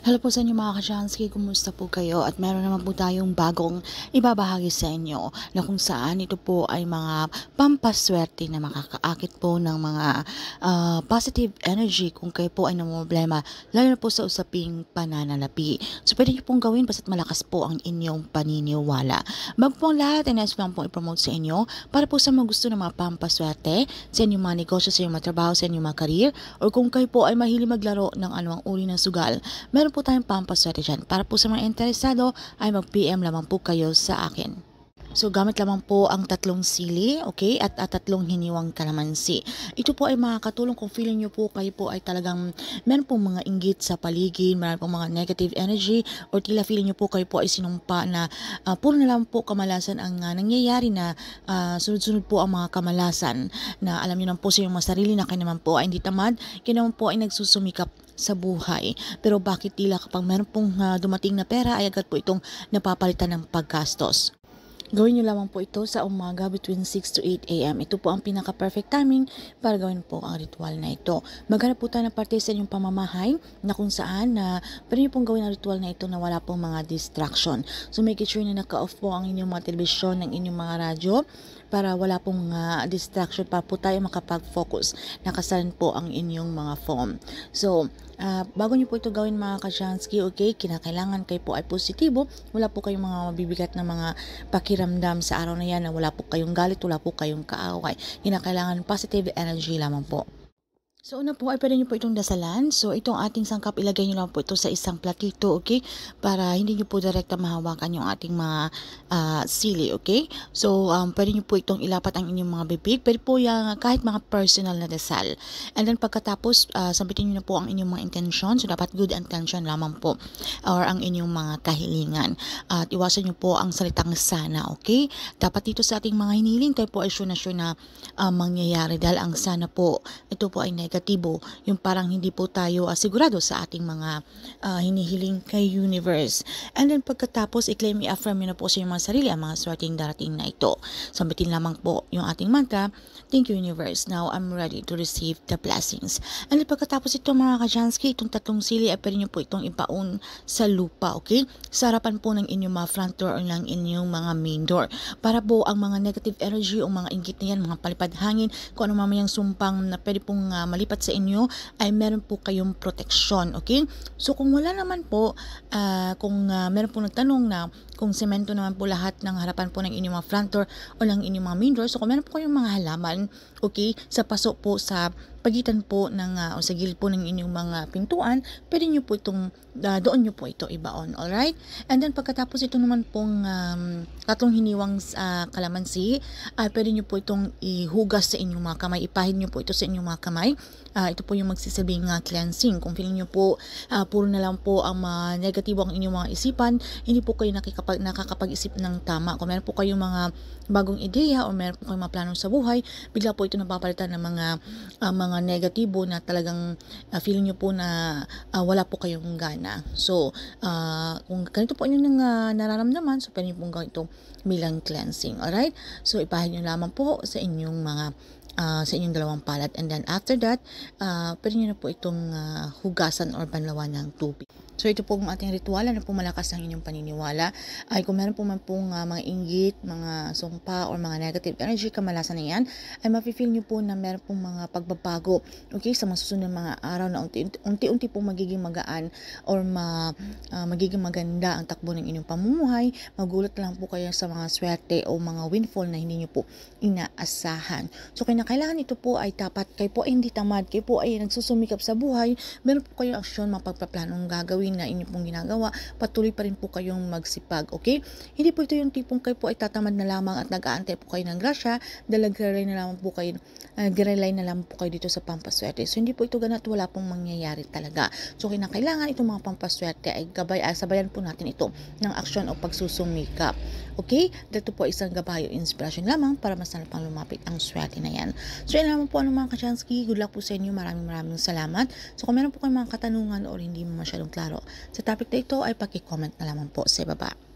Hello po sa inyo mga ka-Chansky, kumusta po kayo? At meron naman po tayong bagong ibabahagi sa inyo na kung saan ito po ay mga pampaswerte na makakaakit po ng mga positive energy kung kayo po ay namumblema, lalo na po sa usaping pananalapi. So pwede nyo pong gawin basta't malakas po ang inyong paniniwala. Bago po ang lahat, ay nais ko lang pong ipromote sa inyo para po sa mga gusto ng mga pampaswerte sa inyong mga negosyo, sa inyong mga trabaho, sa inyong mga career, or kung kayo po ay mahilig maglaro ng anumang uri ng sugal, meron po tayong pampaswerte dyan. Para po sa mga interesado ay mag-PM lamang po kayo sa akin. So, gamit lamang po ang 3 sili, okay, at 3 hiniwang kalamansi. Ito po ay makakatulong kung feeling nyo po kayo po ay talagang meron pong mga inggit sa paligid, meron pong mga negative energy, or tila feeling nyo po kayo po ay sinumpa na puro na lang po kamalasan ang nangyayari na sunod-sunod po ang mga kamalasan na alam nyo naman po sa inyong mga sarili na kayo naman po ay hindi tamad, kayo naman po ay nagsusumikap sa buhay. Pero bakit tila kapag meron pong dumating na pera ay agad po itong napapalitan ng paggastos? Gawin nyo lamang po ito sa umaga between 6 to 8 a.m. Ito po ang pinaka-perfect timing para gawin po ang ritual na ito. Maghanap po tayo ng parte sa inyong pamamahay na kung saan pwede nyo pong gawin ang ritual na ito na wala pong mga distraction. So make sure na naka-off po ang inyong mga telebisyon, ng inyong mga radyo para wala pong distraction para po tayo makapag-focus. Nakasalan po ang inyong mga phone. So, bago nyo po ito gawin mga ka-Chansky, okay, kinakailangan kayo po ay positibo. Wala po kayong mga mabibigat na mga pakiramdam sa araw na yan na wala po kayong galit, wala po kayong kaaway. Kinakailangan positive energy lamang po. So, una po ay pwede nyo po itong dasalan. So, itong ating sangkap, ilagay nyo lang po ito sa isang platito, okay? Para hindi nyo po direkta mahawakan yung ating mga sili, okay? So, pwede nyo po itong ilapat ang inyong mga bibig. Pwede po yung kahit mga personal na dasal. And then, pagkatapos, sambitin nyo na po ang inyong mga intention. So, dapat good intention lamang po. Or ang inyong mga kahilingan. At iwasan nyo po ang salitang sana, okay? Dapat dito sa ating mga hiniling, tayo po ay sure na mangyayari. Dahil ang sana po, ito po ay negatibo, yung parang hindi po tayo sigurado sa ating mga hinihiling kay universe. And then pagkatapos, i-claim, i-affirm yun na po sa inyong mga sarili ang mga swerteng darating na ito. Sambitin lamang po yung ating mantra, thank you universe, now I'm ready to receive the blessings. And then pagkatapos ito mga ka-Chansky, itong 3 sili ay pwede nyo po itong ipaon sa lupa, okay? Sa harapan po ng inyong mga front door o ng inyong mga main door. Para po ang mga negative energy o mga inggit na yan, mga palipad hangin, kung ano mamayang sumpang na pwede pong malipat sa inyo, ay meron po kayong proteksyon, okay? So kung wala naman po, kung meron po nagtanong na kung semento naman po lahat ng harapan po ng inyong mga front door o ng inyong mga main door, so kung meron po kayong mga halaman, okay, sa paso po sa pagitan po ng o sa gilid po ng inyong mga pintuan, pwede nyo po itong doon nyo po ito ibaon, alright? And then pagkatapos ito naman pong 3 hiniwang kalamansi, pwede nyo po itong ihugas sa inyong mga kamay, ipahid nyo po ito sa inyong mga kamay. Ito po yung magsisilbing cleansing. Kung feeling nyo po puro na lang po ang negatibo ang inyong mga isipan, hindi po kayo nakakapag-isip ng tama. Kung meron po kayong mga bagong ideya o meron po kayong mga planong sa buhay, bigla po ito napapalitan ng mga negatibo na talagang feeling nyo po na wala po kayong gana. So, kung ganito po inyong nararamdaman, so pwede nyo pong gawin ito bilang cleansing. Alright? So, ipahid nyo lamang po sa inyong mga sa inyong 2 palad. And then after that, pwede nyo na po itong hugasan or banlawan ng tubig. So ito po ang ating ritual na po malakas ang inyong paniniwala. Ay kung meron po man pong mga inggit, mga sumpa or mga negative energy, kamalasan na yan, ay mafe-feel nyo po na meron pong mga pagbabago, okay, sa masusunod mga araw na unti-unti po magiging magaan or magiging maganda ang takbo ng inyong pamumuhay. Magulat lang po kayo sa mga swerte o mga windfall na hindi nyo po inaasahan. So kailangan ito po ay tapat, kayo po ay hindi tamad, kayo po ay nagsusumikap sa buhay, meron po kayong aksyon, mapagpaplanong gagawin na inyo pong ginagawa, patuloy pa rin po kayong magsipag, okay? Hindi po ito yung tipong kayo po ay tatamad na lamang at nag-aantay po kayo ng grasya, dahil nag-rely na lamang po kayo dito sa pampaswerte. So hindi po ito ganat, wala pong mangyayari talaga. So kailangan itong mga pampaswerte ay sabayan po natin ito ng aksyon o pagsusumikap. Okay? Dito po isang gabay o inspirasyon lamang para mas pang lumapit ang swerte na yan. So yan naman po mga ka-Chansky. Good luck po sa inyo. Maraming salamat. So kung meron po kayong mga katanungan o hindi mo masyadong klaro sa topic na ito, ay paki-comment na lamang po sa baba.